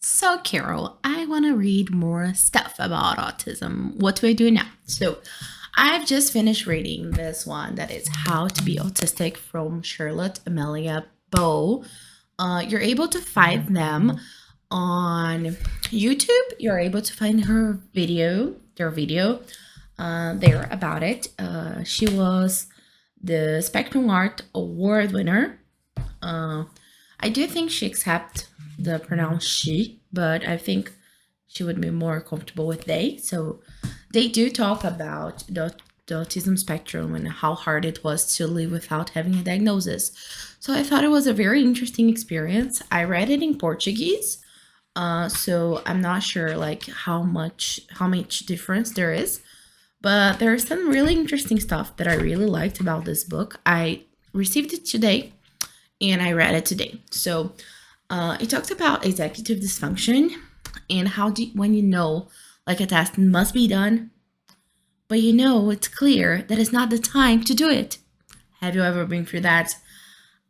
So, Carol, I want to read more stuff about autism. What do I do now? So, I've just finished reading this one that is How to Be Autistic from Charlotte Amelia Poe. You're able to find them on YouTube. You're able to find their video there about it. She was the Spectrum Art Award winner. Uh, I do think she accepts the pronoun she, but I think she would be more comfortable with they. So they do talk about the autism spectrum and how hard it was to live without having a diagnosis. So I thought it was a very interesting experience. I read it in Portuguese, so I'm not sure like how much difference there is, but there's some really interesting stuff that I really liked about this book. I received it today and I read it today. So it talks about executive dysfunction and when you know like a task must be done, but you know it's clear that it's not the time to do it. Have you ever been through that?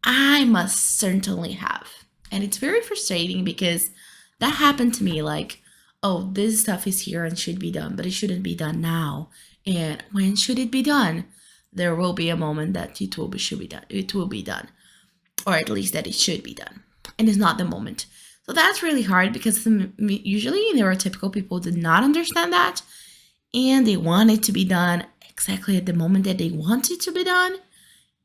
I must certainly have. And it's very frustrating because that happened to me like, oh, this stuff is here and should be done, but it shouldn't be done now. And when should it be done? There will be a moment that should be done. It will be done, or at least that it should be done, and it's not the moment. So that's really hard because usually neurotypical people did not understand that, and they want it to be done exactly at the moment that they want it to be done.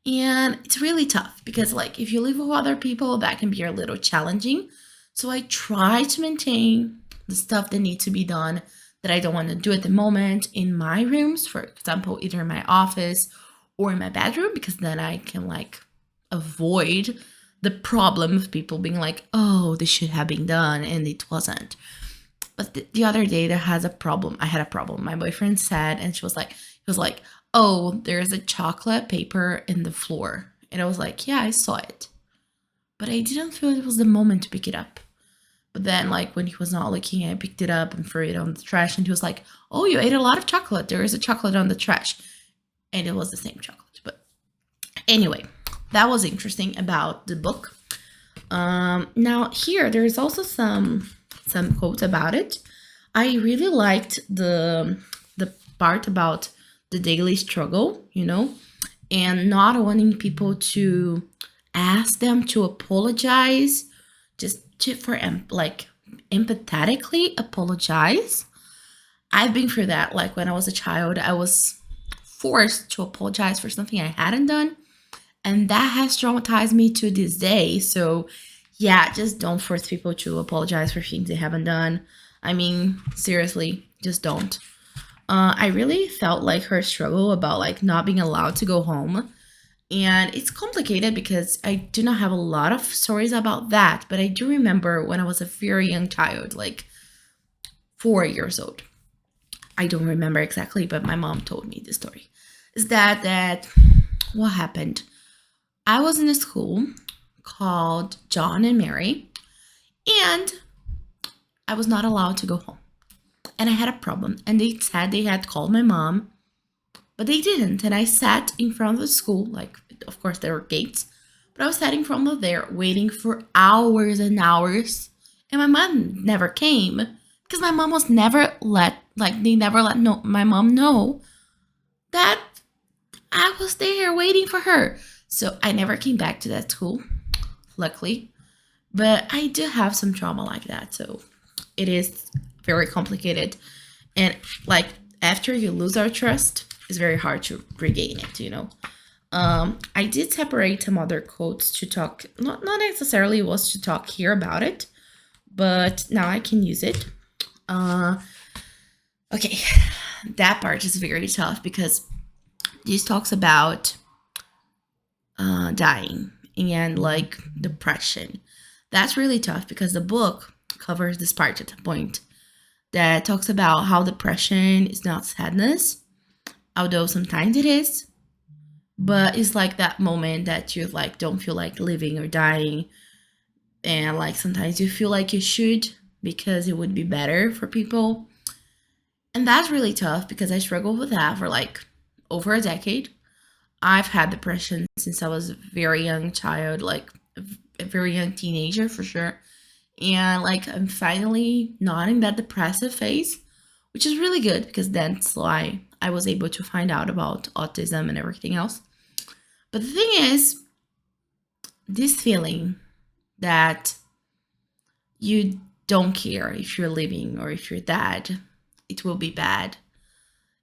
And it's really tough because like if you live with other people, that can be a little challenging. So I try to maintain the stuff that needs to be done that I don't want to do at the moment in my rooms, for example, either in my office or in my bedroom, because then I can like avoid the problem of people being like, oh, this should have been done and it wasn't. But the other day there has a problem. I had a problem. My boyfriend said, and he was like, oh, there's a chocolate paper in the floor. And I was like, yeah, I saw it. But I didn't feel it was the moment to pick it up. But then like when he was not looking, I picked it up and threw it on the trash. And he was like, oh, you ate a lot of chocolate. There is a chocolate on the trash. And it was the same chocolate. But anyway, that was interesting about the book. Now here there is also some quotes about it. I really liked the part about the daily struggle, and not wanting people to ask them to apologize, just empathetically apologize. I've been through that. Like when I was a child, I was forced to apologize for something I hadn't done. And that has traumatized me to this day. So yeah, just don't force people to apologize for things they haven't done. I mean, seriously, just don't. I really felt like her struggle about like not being allowed to go home. And it's complicated because I do not have a lot of stories about that. But I do remember when I was a very young child, like 4 years old. I don't remember exactly, but my mom told me the story. Is that what happened? I was in a school called John and Mary, and I was not allowed to go home. And I had a problem. And they said they had called my mom, but they didn't. And I sat in front of the school, like, of course, there were gates, but I was sitting in front of there waiting for hours and hours. And my mom never came because my mom was never they never let my mom know that I was there waiting for her. So I never came back to that school, luckily. But I do have some trauma like that. So it is very complicated. And like after you lose our trust, it's very hard to regain it. I did separate some other quotes to talk, not necessarily was to talk here about it, but now I can use it. Okay, that part is very tough because this talks about dying and like depression. That's really tough because the book covers this part at a point that talks about how depression is not sadness, although sometimes it is, but it's like that moment that you like don't feel like living or dying, and like sometimes you feel like you should because it would be better for people. And that's really tough because I struggled with that for like over a decade. I've had depression since I was a very young child, like a very young teenager for sure. And like I'm finally not in that depressive phase, which is really good because that's why I was able to find out about autism and everything else. But the thing is, this feeling that you don't care if you're living or if you're dead, it will be bad.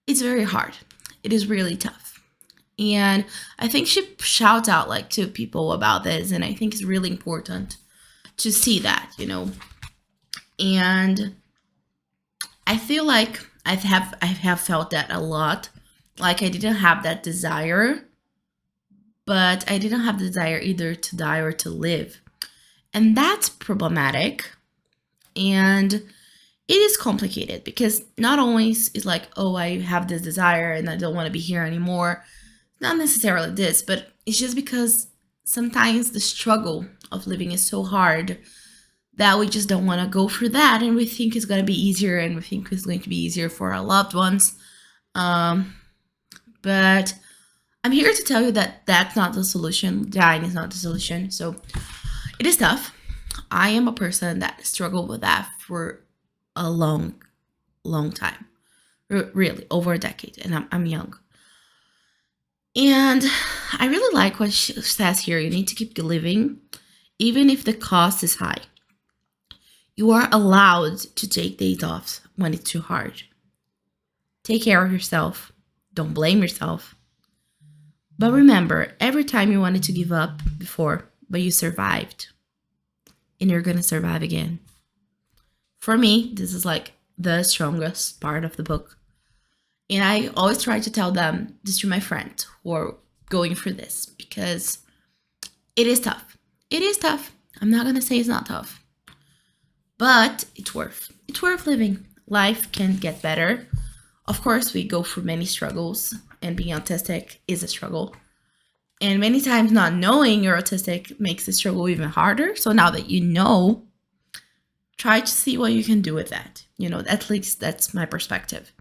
It's very hard. It is really tough. And I think she shouts out like to people about this, and I think it's really important to see that, you know. And I feel like I have felt that a lot. Like I didn't have that desire, but I didn't have the desire either to die or to live. And that's problematic. And it is complicated because not always is like, oh, I have this desire and I don't want to be here anymore. Not necessarily this, but it's just because sometimes the struggle of living is so hard that we just don't want to go through that, and we think it's going to be easier, and we think it's going to be easier for our loved ones. But I'm here to tell you that that's not the solution. Dying is not the solution. So it is tough. I am a person that struggled with that for a long time, really over a decade, and I'm young. And I really like what she says here. You need to keep living, even if the cost is high. You are allowed to take days off when it's too hard. Take care of yourself. Don't blame yourself. But remember, every time you wanted to give up before, but you survived. And you're going to survive again. For me, this is like the strongest part of the book. And I always try to tell them this to my friends who are going through this, because it is tough. It is tough. I'm not going to say it's not tough. But it's worth living. Life can get better. Of course, we go through many struggles, and being autistic is a struggle. And many times not knowing you're autistic makes the struggle even harder. So now that you know, try to see what you can do with that. You know, at least that's my perspective.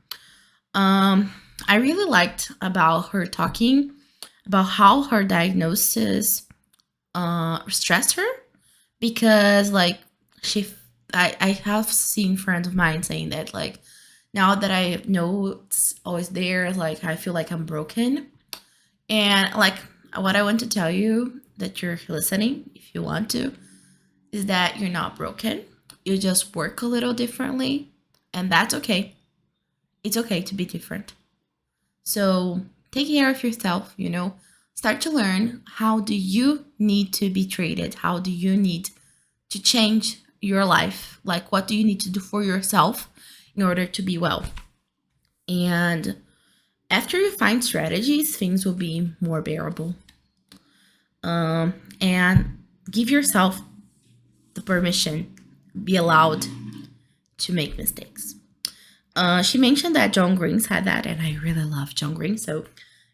I really liked about her talking about how her diagnosis stressed her, because like I have seen friends of mine saying that like now that I know it's always there, like I feel like I'm broken. And like what I want to tell you, that you're listening if you want to, is that you're not broken. You just work a little differently, and that's okay. It's okay to be different. So take care of yourself, you know, start to learn how do you need to be treated? How do you need to change your life? Like what do you need to do for yourself in order to be well? And after you find strategies, things will be more bearable. And give yourself the permission, be allowed to make mistakes. She mentioned that John Green said that, and I really love John Green, so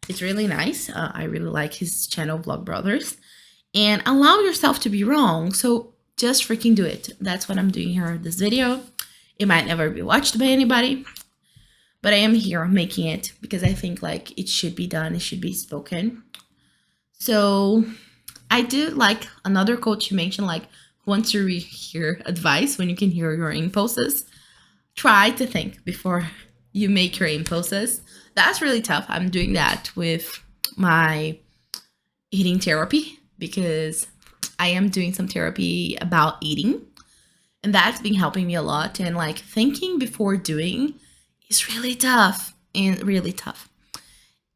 it's really nice. I really like his channel, Vlog Brothers. And allow yourself to be wrong, so just freaking do it. That's what I'm doing here in this video. It might never be watched by anybody, but I am here making it because I think like it should be done, it should be spoken. So I did like another quote you mentioned, like once you hear advice, when you can hear your impulses, try to think before you make your impulses. That's really tough. I'm doing that with my eating therapy because I am doing some therapy about eating, and that's been helping me a lot. And like thinking before doing is really tough and really tough.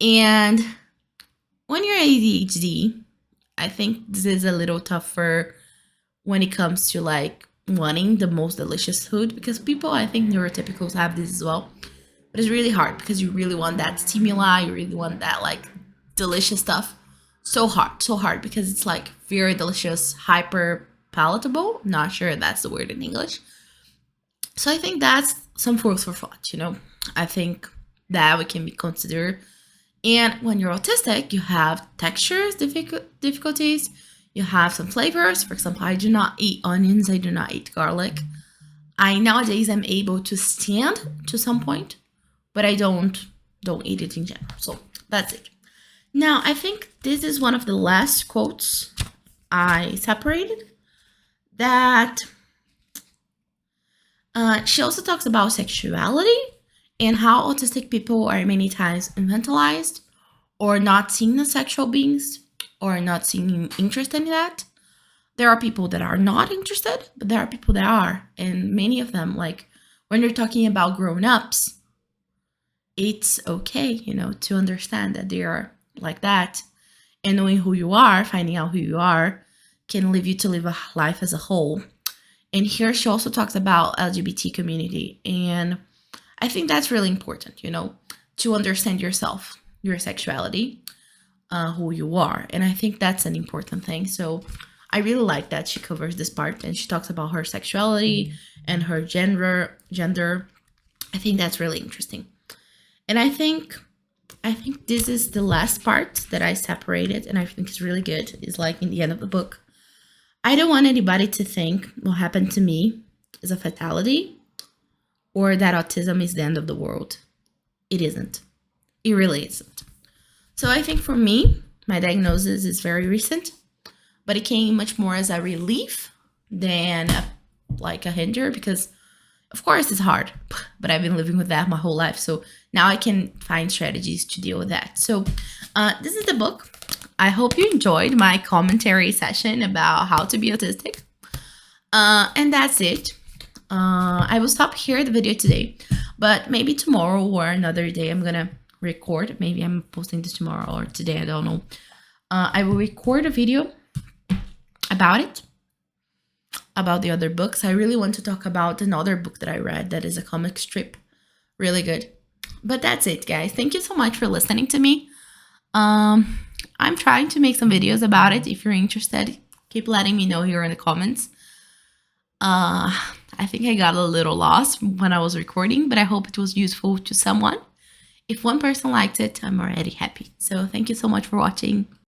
And when you're ADHD, I think this is a little tougher when it comes to like wanting the most delicious food, because people, I think neurotypicals have this as well, but it's really hard because you really want that stimuli, you really want that like delicious stuff. So hard because it's like very delicious, hyper palatable. Not sure that's the word in English. So I think that's some food for thought, you know. I think that we can be considered. And when you're autistic, you have textures difficulties, you have some flavors. For example, I do not eat onions, I do not eat garlic. I nowadays am able to stand to some point, but I don't eat it in general. So that's it. Now, I think this is one of the last quotes I separated that She also talks about sexuality and how autistic people are many times infantilized or not seen as sexual beings or not seeing interest in that. There are people that are not interested, but there are people that are. And many of them, like when you're talking about grown-ups, it's okay, to understand that they are like that. And knowing who you are, finding out who you are, can leave you to live a life as a whole. And here she also talks about LGBT community. And I think that's really important, to understand yourself, your sexuality, who you are. And I think that's an important thing. So I really like that she covers this part and she talks about her sexuality and her gender. I think that's really interesting. And I think this is the last part that I separated and I think it's really good. It's like in the end of the book. I don't want anybody to think what happened to me is a fatality or that autism is the end of the world. It isn't. It really isn't. So I think for me, my diagnosis is very recent, but it came much more as a relief than like a hinder because of course it's hard, but I've been living with that my whole life. So now I can find strategies to deal with that. So this is the book. I hope you enjoyed my commentary session about how to be autistic. And that's it. I will stop here the video today, but maybe tomorrow or another day I'm gonna record. Maybe I'm posting this tomorrow or today, I don't know. I will record a video about it, about the other books. I really want to talk about another book that I read that is a comic strip. Really good. But that's it, guys. Thank you so much for listening to me. I'm trying to make some videos about it. If you're interested, keep letting me know here in the comments. I think I got a little lost when I was recording, but I hope it was useful to someone. If one person liked it, I'm already happy. So thank you so much for watching.